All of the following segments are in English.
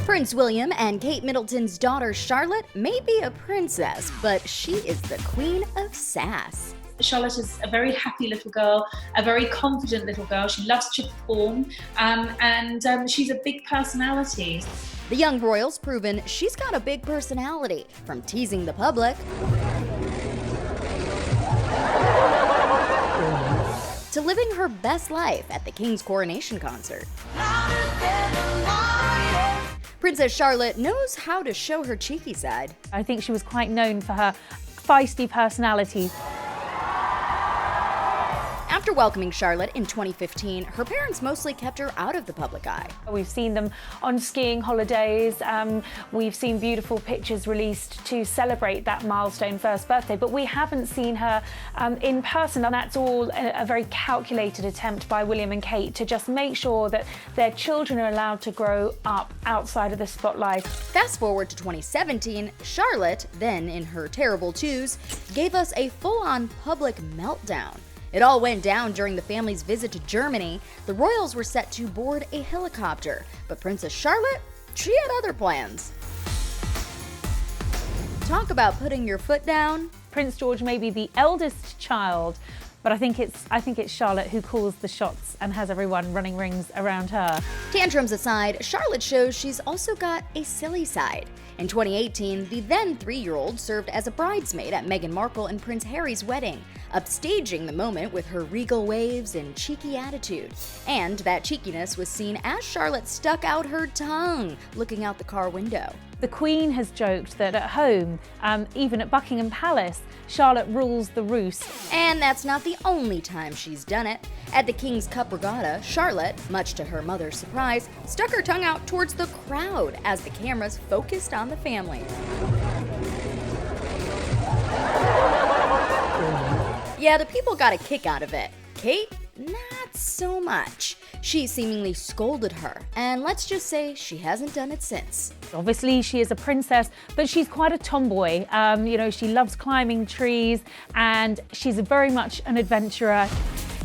Prince William and Kate Middleton's daughter Charlotte may be a princess, but she is the queen of sass. Charlotte is a very happy little girl, a very confident little girl. She loves to perform, and she's a big personality. The young royal's proven she's got a big personality, from teasing the public to living her best life at the King's coronation concert. Princess Charlotte knows how to show her cheeky side. I think she was quite known for her feisty personality. After welcoming Charlotte in 2015, her parents mostly kept her out of the public eye. We've seen them on skiing holidays. We've seen beautiful pictures released to celebrate that milestone first birthday, but we haven't seen her in person, and that's all a very calculated attempt by William and Kate to just make sure that their children are allowed to grow up outside of the spotlight. Fast forward to 2017, Charlotte, then in her terrible twos, gave us a full-on public meltdown. It all went down during the family's visit to Germany. The royals were set to board a helicopter, but Princess Charlotte, she had other plans. Talk about putting your foot down. Prince George may be the eldest child, but I think it's Charlotte who calls the shots and has everyone running rings around her. Tantrums aside, Charlotte shows she's also got a silly side. In 2018, the then 3-year-old served as a bridesmaid at Meghan Markle and Prince Harry's wedding, upstaging the moment with her regal waves and cheeky attitude. And that cheekiness was seen as Charlotte stuck out her tongue, looking out the car window. The Queen has joked that at home, even at Buckingham Palace, Charlotte rules the roost. And that's not the only time she's done it. At the King's Cup Regatta, Charlotte, much to her mother's surprise, stuck her tongue out towards the crowd as the cameras focused on the family. Yeah, the people got a kick out of it. Kate, not so much. She seemingly scolded her, and let's just say she hasn't done it since. Obviously, she is a princess, but she's quite a tomboy. She loves climbing trees, and she's very much an adventurer.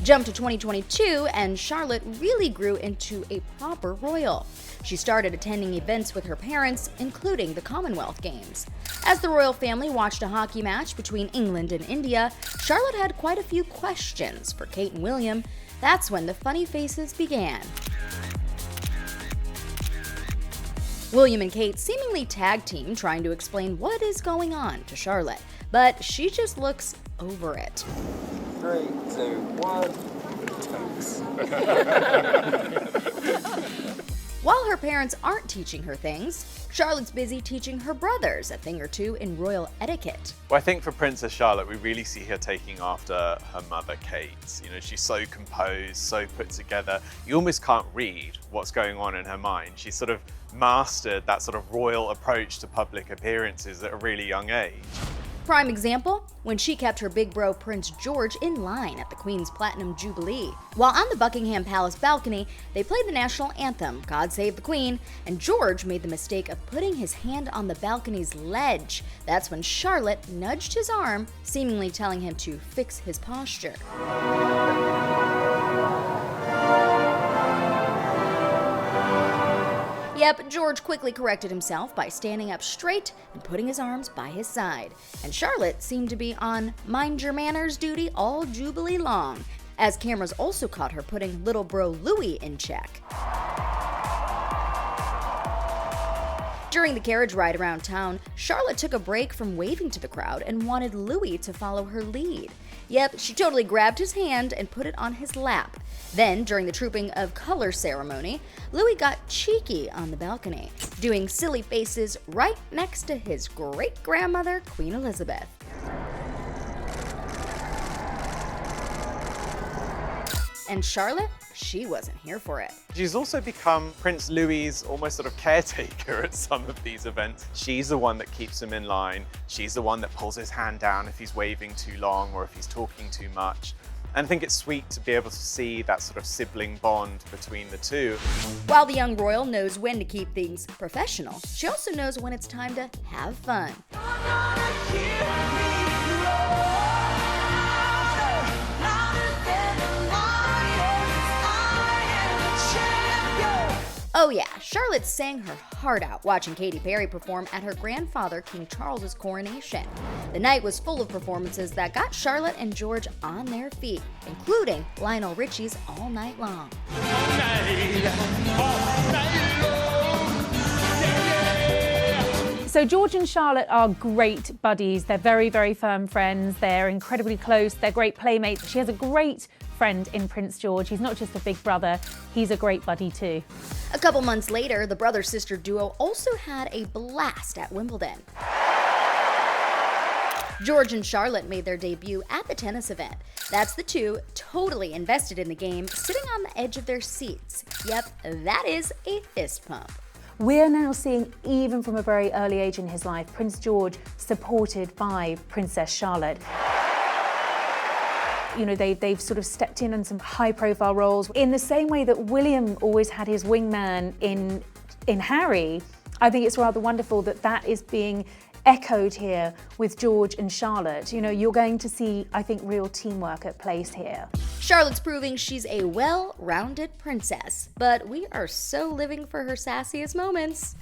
Jump to 2022, and Charlotte really grew into a proper royal. She started attending events with her parents, including the Commonwealth Games. As the royal family watched a hockey match between England and India, Charlotte had quite a few questions for Kate and William. That's when the funny faces began. William and Kate seemingly tag team trying to explain what is going on to Charlotte, but she just looks over it. 3, 2, 1. While her parents aren't teaching her things, Charlotte's busy teaching her brothers a thing or two in royal etiquette. Well, I think for Princess Charlotte, we really see her taking after her mother, Kate. She's so composed, so put together. You almost can't read what's going on in her mind. She's sort of mastered that sort of royal approach to public appearances at a really young age. Prime example, when she kept her big bro Prince George in line at the Queen's Platinum Jubilee. While on the Buckingham Palace balcony, they played the national anthem, God Save the Queen, and George made the mistake of putting his hand on the balcony's ledge. That's when Charlotte nudged his arm, seemingly telling him to fix his posture. Yep, George quickly corrected himself by standing up straight and putting his arms by his side. And Charlotte seemed to be on mind your manners duty all Jubilee long, as cameras also caught her putting little bro Louis in check. During the carriage ride around town, Charlotte took a break from waving to the crowd and wanted Louis to follow her lead. Yep, she totally grabbed his hand and put it on his lap. Then, during the Trooping of Color ceremony, Louis got cheeky on the balcony, doing silly faces right next to his great-grandmother, Queen Elizabeth. And Charlotte, she wasn't here for it. She's also become Prince Louis's almost sort of caretaker at some of these events. She's the one that keeps him in line. She's the one that pulls his hand down if he's waving too long or if he's talking too much. And I think it's sweet to be able to see that sort of sibling bond between the two. While the young royal knows when to keep things professional, she also knows when it's time to have fun. Oh yeah, Charlotte sang her heart out watching Katy Perry perform at her grandfather King Charles's coronation. The night was full of performances that got Charlotte and George on their feet, including Lionel Richie's All Night Long. So George and Charlotte are great buddies. They're very, very firm friends. They're incredibly close. They're great playmates. She has a great friend in Prince George. He's not just a big brother, he's a great buddy too. A couple months later, the brother-sister duo also had a blast at Wimbledon. George and Charlotte made their debut at the tennis event. That's the two, totally invested in the game, sitting on the edge of their seats. Yep, that is a fist pump. We're now seeing, even from a very early age in his life, Prince George supported by Princess Charlotte. You know, they've sort of stepped in on some high-profile roles. In the same way that William always had his wingman in Harry, I think it's rather wonderful that that is being echoed here with George and Charlotte. You know, you're going to see, I think, real teamwork at place here. Charlotte's proving she's a well-rounded princess, but we are so living for her sassiest moments.